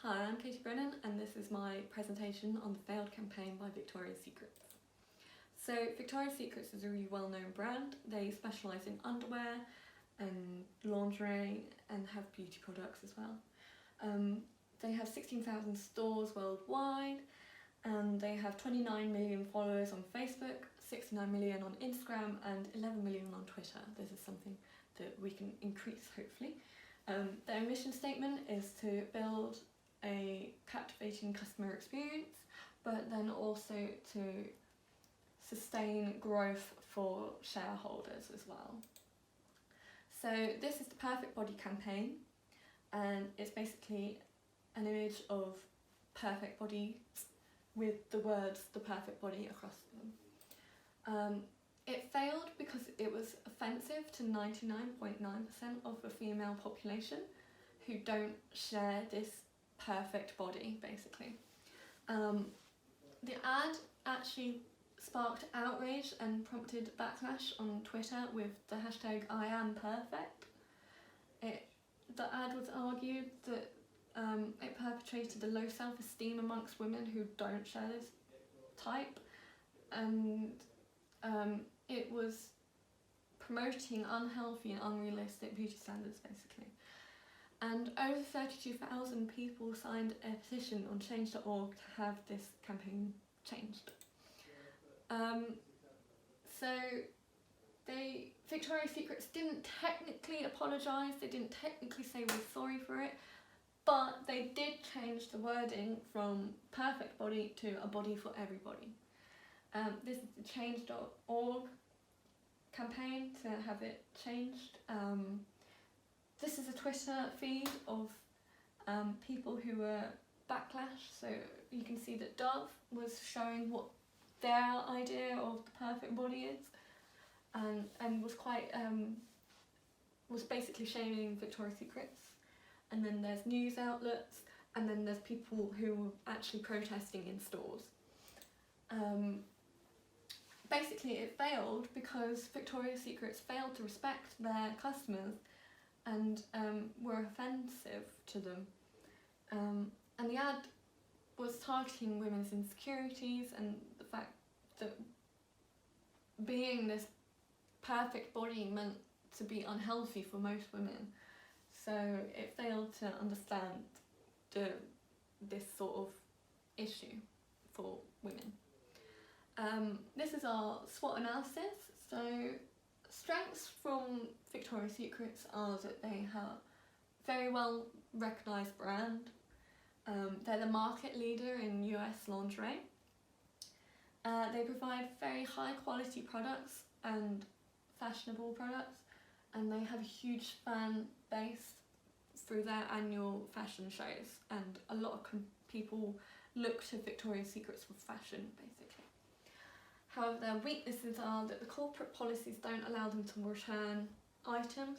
Hi, I'm Katie Brennan and this is my presentation on the failed campaign by Victoria's Secrets. So Victoria's Secrets is a really well-known brand. They specialise in underwear and lingerie and have beauty products as well. They have 16,000 stores worldwide and they have 29 million followers on Facebook, 69 million on Instagram and 11 million on Twitter. This is something that we can increase hopefully. Their mission statement is to build a captivating customer experience, but then also to sustain growth for shareholders as well. So this is the Perfect Body campaign, and it's basically an image of perfect body with the words "the perfect body" across them. It failed because it was offensive to 99.9% of the female population who don't share this perfect body, basically. The ad actually sparked outrage and prompted backlash on Twitter with the hashtag #IamPerfect. The ad was argued that it perpetrated a low self-esteem amongst women who don't share this type, and it was promoting unhealthy and unrealistic beauty standards, basically. And over 32,000 people signed a petition on change.org to have this campaign changed. So Victoria's Secrets didn't technically apologise, they didn't technically say we're sorry for it, but they did change the wording from perfect body to a body for everybody. This is the change.org campaign to have it changed. This is a Twitter feed of people who were backlash, so you can see that Dove was showing what their idea of the perfect body is, and was quite was basically shaming Victoria's Secrets. And then there's news outlets, and then there's people who were actually protesting in stores. Basically it failed because Victoria's Secrets failed to respect their customers and were offensive to them. And the ad was targeting women's insecurities and the fact that being this perfect body meant to be unhealthy for most women. So it failed to understand this sort of issue for women. This is our SWOT analysis. So strengths from Victoria's Secrets are that they have a very well recognised brand. They're the market leader in US lingerie. They provide very high quality products and fashionable products, and they have a huge fan base through their annual fashion shows, and a lot of people look to Victoria's Secrets for fashion, basically. However, their weaknesses are that the corporate policies don't allow them to return items,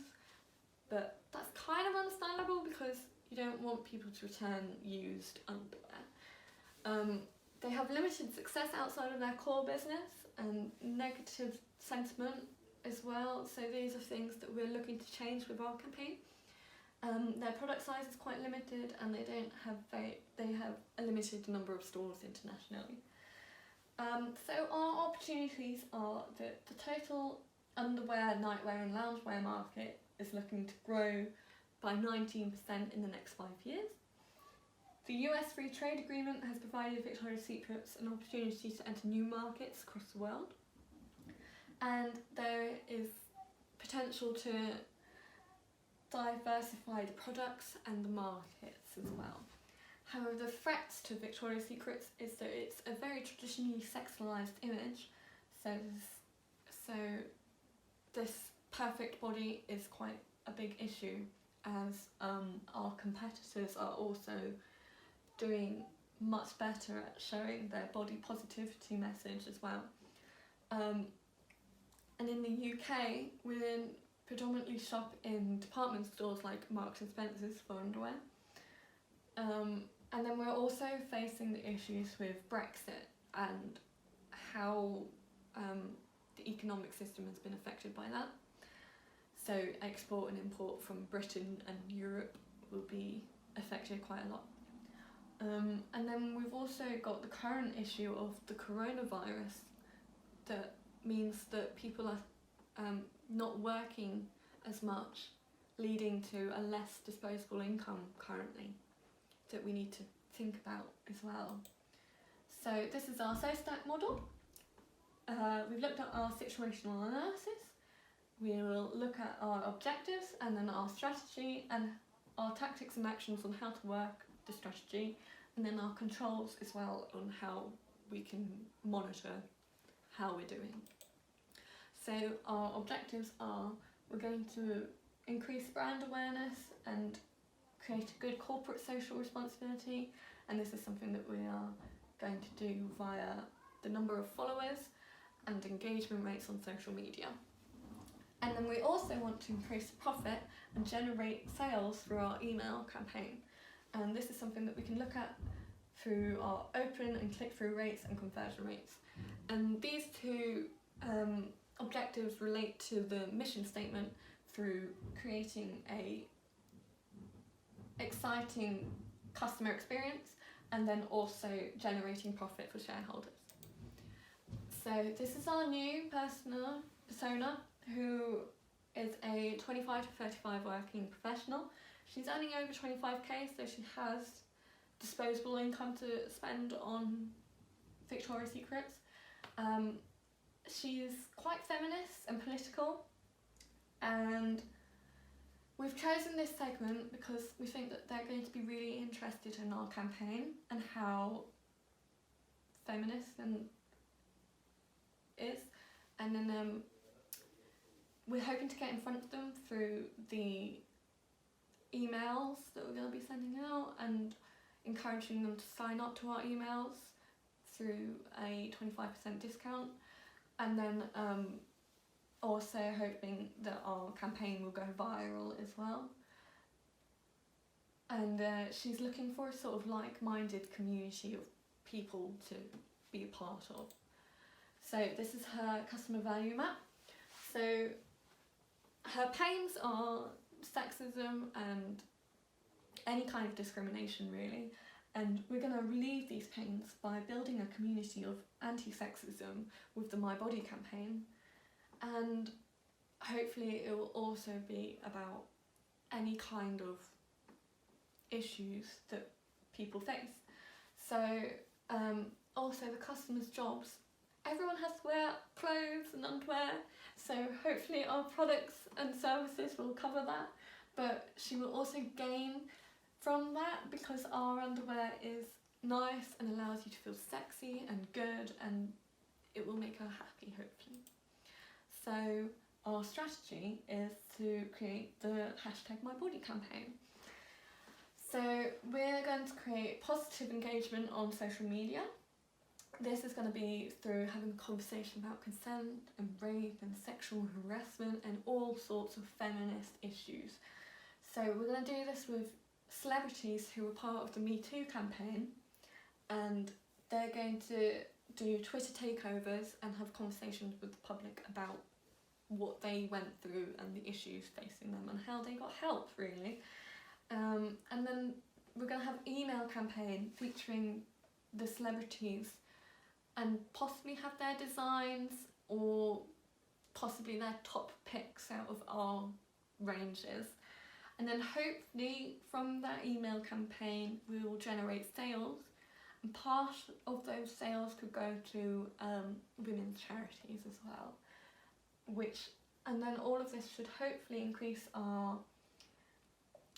but that's kind of understandable because you don't want people to return used underwear. They have limited success outside of their core business and negative sentiment as well, so these are things that we're looking to change with our campaign. Their product size is quite limited, and they have a limited number of stores internationally. So our opportunities are that the total underwear, nightwear and loungewear market is looking to grow by 19% in the next 5 years. The US Free Trade Agreement has provided Victoria's Secrets an opportunity to enter new markets across the world, and there is potential to diversify the products and the markets as well. However, the threats to Victoria's Secrets is that it's a very traditionally sexualised image, so this perfect body is quite a big issue, as our competitors are also doing much better at showing their body positivity message as well. And in the UK, we predominantly shop in department stores like Marks and Spencer's for underwear. And then we're also facing the issues with Brexit and how the economic system has been affected by that. So export and import from Britain and Europe will be affected quite a lot. And then we've also got the current issue of the coronavirus that means that people are not working as much, leading to a less disposable income currently that we need to think about as well. So this is our SOSTAC model. We've looked at our situational analysis. We will look at our objectives and then our strategy and our tactics and actions on how to work the strategy, and then our controls as well on how we can monitor how we're doing. So our objectives are, we're going to increase brand awareness and create a good corporate social responsibility, and this is something that we are going to do via the number of followers and engagement rates on social media. And then we also want to increase profit and generate sales through our email campaign. And this is something that we can look at through our open and click-through rates and conversion rates. And these two objectives relate to the mission statement through creating a exciting customer experience and then also generating profit for shareholders. So this is our new persona, who is a 25 to 35 working professional. She's earning over 25k, so she has disposable income to spend on Victoria's Secrets. She's quite feminist and political, and we've chosen this segment because we think that they're going to be really interested in our campaign and how feminist and is, and then we're hoping to get in front of them through the emails that we're going to be sending out and encouraging them to sign up to our emails through a 25% discount, and then also hoping that our campaign will go viral as well. And she's looking for a sort of like-minded community of people to be a part of. So this is her customer value map. So her pains are sexism and any kind of discrimination really, and we're going to relieve these pains by building a community of anti-sexism with the My Body campaign, and hopefully it will also be about any kind of issues that people face. So also the customers' jobs. Everyone has to wear clothes and underwear, so hopefully our products and services will cover that, but she will also gain from that because our underwear is nice and allows you to feel sexy and good, and it will make her happy hopefully. So our strategy is to create the #MyBody campaign. So we're going to create positive engagement on social media. This is going to be through having a conversation about consent and rape and sexual harassment and all sorts of feminist issues. So we're going to do this with celebrities who were part of the Me Too campaign, and they're going to do Twitter takeovers and have conversations with the public about what they went through and the issues facing them and how they got help really. And then we're going to have an email campaign featuring the celebrities and possibly have their designs or possibly their top picks out of our ranges. And then hopefully from that email campaign we will generate sales, and part of those sales could go to women's charities as well, and then all of this should hopefully increase our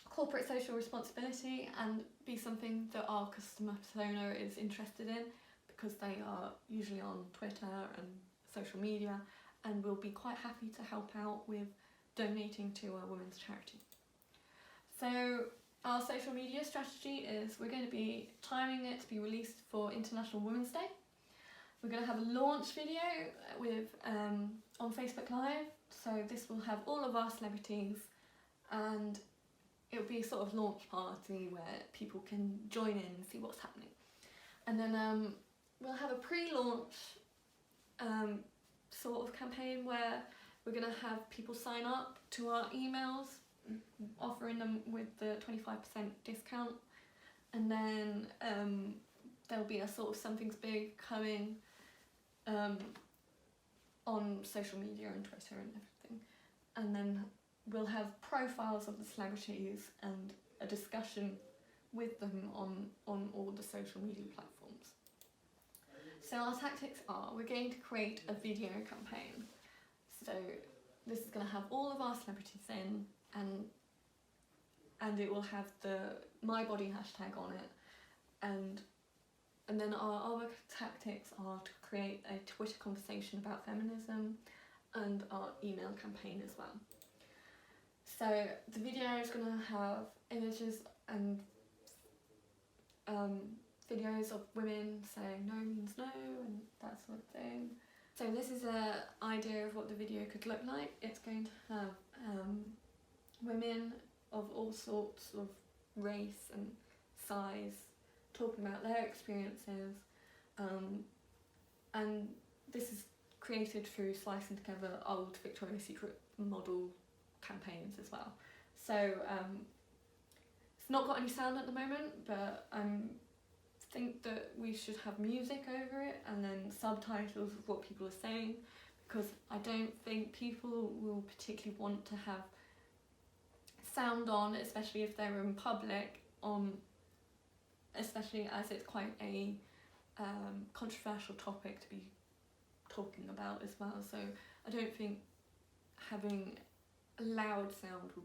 corporate social responsibility and be something that our customer persona is interested in, because they are usually on Twitter and social media and will be quite happy to help out with donating to a women's charity. So our social media strategy is we're going to be timing it to be released for International Women's Day. We're going to have a launch video with on Facebook Live, so this will have all of our celebrities, and it'll be a sort of launch party where people can join in and see what's happening. And then we'll have a pre-launch sort of campaign where we're going to have people sign up to our emails, offering them with the 25% discount, and then there'll be a sort of something's big coming on social media and Twitter and everything, and then we'll have profiles of the celebrities and a discussion with them on all the social media platforms. So our tactics are, we're going to create a video campaign. So this is going to have all of our celebrities in, and it will have the My Body hashtag on it, and then our other tactics are to create a Twitter conversation about feminism, and our email campaign as well. So the video is going to have images and videos of women saying no means no and that sort of thing. So this is an idea of what the video could look like. It's going to have women of all sorts of race and size talking about their experiences, and this is created through slicing together old Victoria's Secret model campaigns as well. So it's not got any sound at the moment, but I think that we should have music over it and then subtitles of what people are saying, because I don't think people will particularly want to have sound on, especially if they're in public, especially as it's quite a controversial topic to be talking about as well. So I don't think having a loud sound will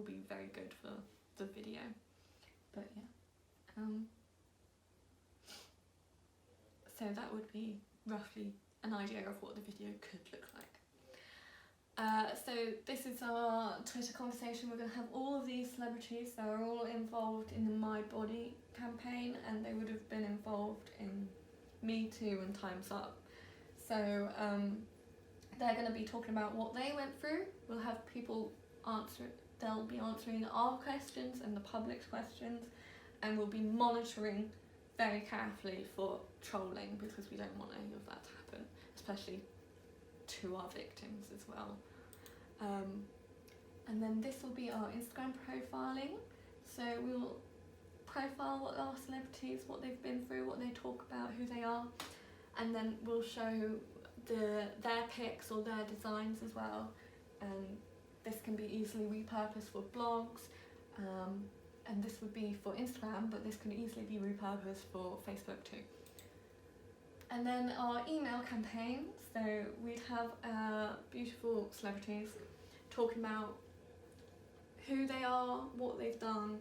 be very good for the video. But yeah, so that would be roughly an idea of what the video could look like. So this is our Twitter conversation. We're going to have all of these celebrities. They are all involved in the My Body campaign, and they would have been involved in Me Too and Time's Up. So they're going to be talking about what they went through. We'll have people they'll be answering our questions and the public's questions, and we'll be monitoring very carefully for trolling, because we don't want any of that to happen, especially to our victims as well. And then this will be our Instagram profiling. So we'll profile our celebrities, what they've been through, what they talk about, who they are, and then we'll show their pics or their designs as well. This can be easily repurposed for blogs, and this would be for Instagram, but this can easily be repurposed for Facebook too. And then our email campaign, so we'd have beautiful celebrities talking about who they are, what they've done,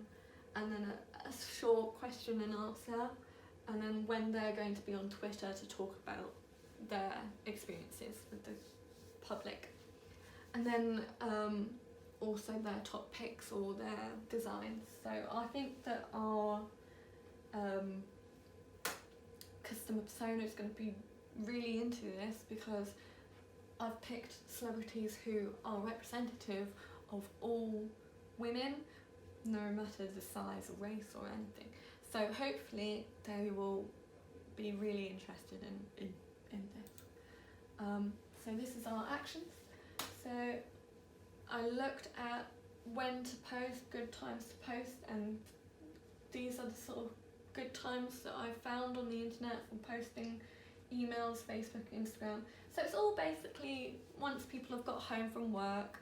and then a short question and answer, and then when they're going to be on Twitter to talk about their experiences with the public. And then also their top picks or their designs. So I think that our customer persona is going to be really into this, because I've picked celebrities who are representative of all women, no matter the size or race or anything. So hopefully they will be really interested in this. So this is our actions. So I looked at when to post, good times to post, and these are the sort of good times that I've found on the internet for posting emails, Facebook, Instagram. So it's all basically once people have got home from work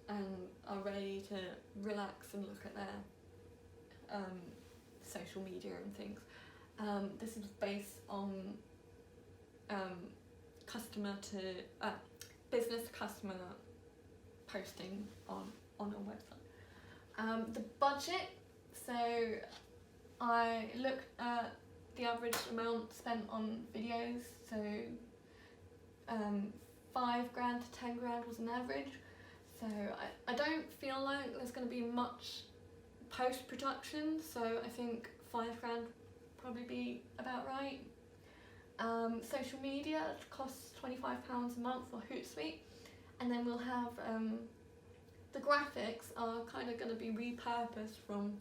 and are ready to relax and look at their social media and things. This is based on business to customer posting on a website. The budget, so I looked at the average amount spent on videos, so $5,000 to $10,000 was an average. So I don't feel like there's going to be much post-production, so I think $5,000 probably be about right. Social media costs £25 a month for Hootsuite, and then we'll have the graphics are kind of going to be repurposed from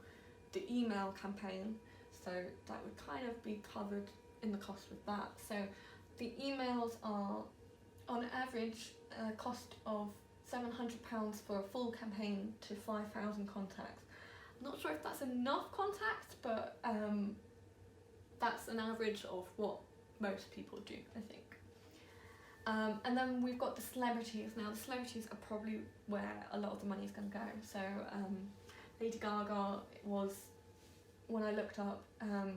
the email campaign, so that would kind of be covered in the cost of that. So the emails are on average a cost of £700 for a full campaign to 5,000 contacts, I'm not sure if that's enough contacts, but that's an average of what most people do, I think. And then we've got the celebrities. Now, the celebrities are probably where a lot of the money is going to go. So Lady Gaga was, when I looked up,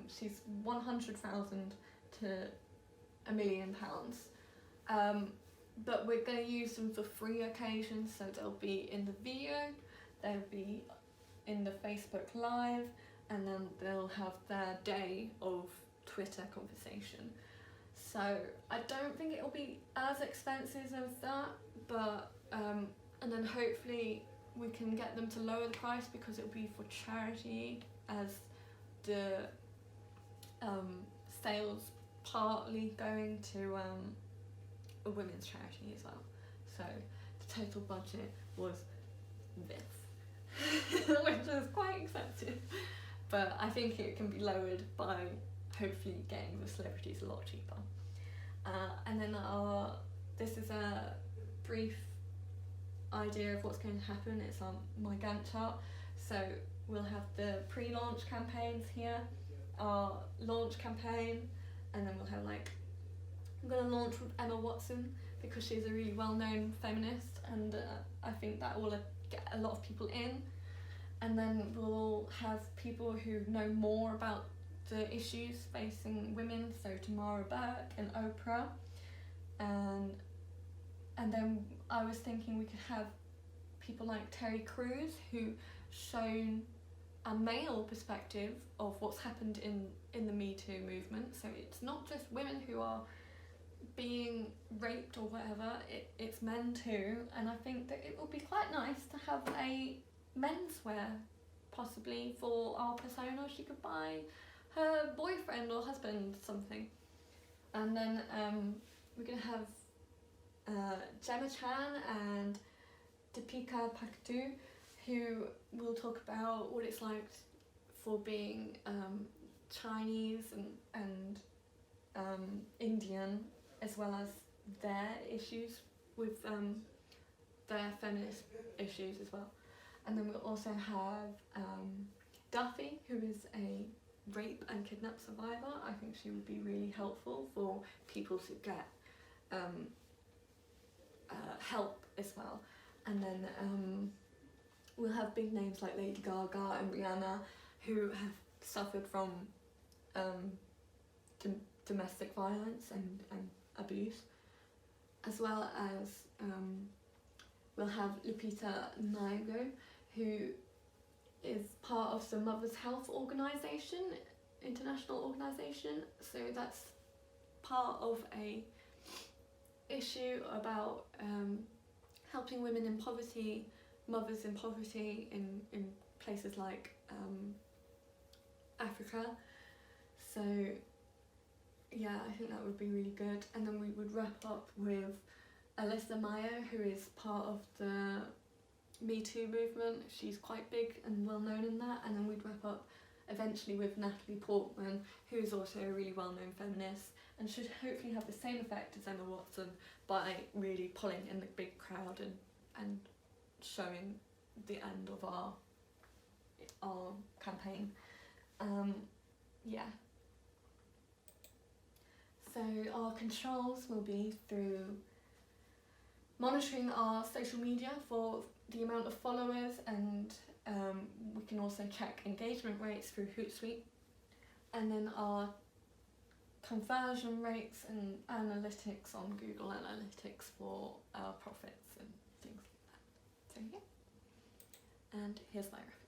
she's 100,000 to £1 million. But we're going to use them for free occasions, so they'll be in the video, they'll be in the Facebook Live, and then they'll have their day of Twitter conversation. So I don't think it'll be as expensive as that, but and then hopefully we can get them to lower the price because it'll be for charity, as the sales partly going to a women's charity as well. So the total budget was this, which is quite expensive, but I think it can be lowered by hopefully getting the celebrities a lot cheaper. And then this is a brief idea of what's going to happen. It's on my Gantt chart. So we'll have the pre-launch campaigns here, our launch campaign, and then we'll have I'm going to launch with Emma Watson because she's a really well-known feminist, and I think that will get a lot of people in. And then we'll have people who know more about the issues facing women, so Tamara Burke and Oprah, and then I was thinking we could have people like Terry Crews, who shown a male perspective of what's happened in the Me Too movement. So it's not just women who are being raped or whatever, it's men too, and I think that it would be quite nice to have a menswear possibly for our persona. She could buy her boyfriend or husband something. And then we're going to have Gemma Chan and Deepika Pakdu, who will talk about what it's like for being Chinese and Indian, as well as their issues with their feminist issues as well. And then we'll also have Duffy, who is a rape and kidnap survivor. I think she would be really helpful for people to get help as well. And then we'll have big names like Lady Gaga and Rihanna, who have suffered from domestic violence and abuse, as well as we'll have Lupita Nyong'o, who is part of the Mother's Health Organisation, international organisation. So that's part of a issue about helping women in poverty, mothers in poverty in places like Africa. So yeah, I think that would be really good. And then we would wrap up with Alyssa Mayo, who is part of the Me Too movement. She's quite big and well known in that. And then we'd wrap up eventually with Natalie Portman, who is also a really well known feminist and should hopefully have the same effect as Emma Watson by really pulling in the big crowd and showing the end of our campaign. Yeah. So our controls will be through monitoring our social media for the amount of followers, and we can also check engagement rates through Hootsuite, and then our conversion rates and analytics on Google Analytics for our profits and things like that. So yeah, and here's my reference.